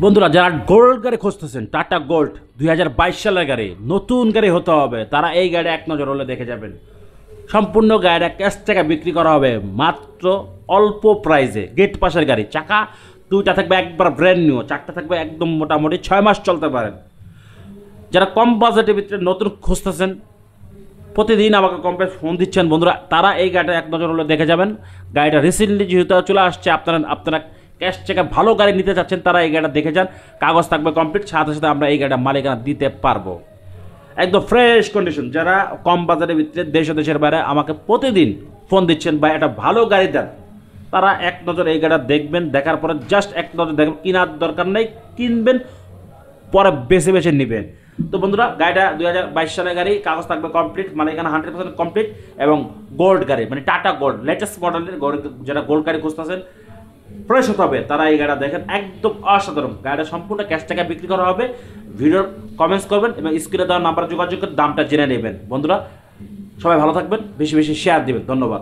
বন্ধুরা যারা গোল্ড গাড়ি খুঁজতেছেন, টাটা গোল্ড 2022 সালের গাড়ি, নতুন গাড়ি হতে হবে, তারা এই গাড়ি এক নজর হলে দেখে যাবেন। সম্পূর্ণ গাড়িটা ক্যাশ টাকা বিক্রি করা হবে মাত্র অল্প প্রাইসে। গেট পাশের গাড়ি, চাকা দুইটা থাকবে একবার ব্র্যান্ড নিউ, চারটা থাকবে একদম মোটামুটি 6 মাস চলতে পারেন। যারা কম বাজেটের ভিতরে নতুন খুঁজতেছেন, প্রতিদিন আমাকে কমপ্লেক্স ফোন দিচ্ছেন বন্ধুরা, তারা এই গাড়িটা এক নজর হলে দেখে যাবেন। গাড়িটা রিসেন্টলি যেহেতু চলে আসছে, আপনারা ক্যাশ চেকে ভালো গাড়ি নিতে চাচ্ছেন, তারা এই গাড়িটা দেখে যান। কাগজ থাকবে কমপ্লিট, সাথে সাথে আমরা এই গাড়িটা মালিকানা দিতে পারবো একদম ফ্রেশ কন্ডিশন। যারা কম বাজারের ভিতরে দেশ ও দেশের বাইরে আমাকে প্রতিদিন ফোন দিচ্ছেন বা একটা ভালো গাড়ি দেন, তারা এক নজর এই গাড়িটা দেখবেন। দেখার পরে জাস্ট এক নজর দেখবেন, কেনার দরকার নেই, কিনবেন পরে বেছে বেছে নেবেন। তো বন্ধুরা, গাড়িটা 2022 সালের গাড়ি, কাগজ থাকবে কমপ্লিট, মানে এখানে 100% কমপ্লিট, এবং গোল্ড গাড়ি মানে টাটা গোল্ড লেটেস্ট মডেলের গোল্ড। যারা গোল্ড গাড়ি খুঁজতেছেন, ফ্রেশ হতে হবে, তারা এই গাড়িটা দেখেন, একদম অসাধারণ। গাড়িটা সম্পূর্ণ ক্যাশ টাকা বিক্রি করা হবে। ভিডিওর কমেন্টস করবেন এবং স্ক্রিনে দেওয়ার নাম্বার যোগাযোগ করে দামটা জেনে নেবেন। বন্ধুরা সবাই ভালো থাকবেন, বেশি বেশি শেয়ার দিবেন। ধন্যবাদ।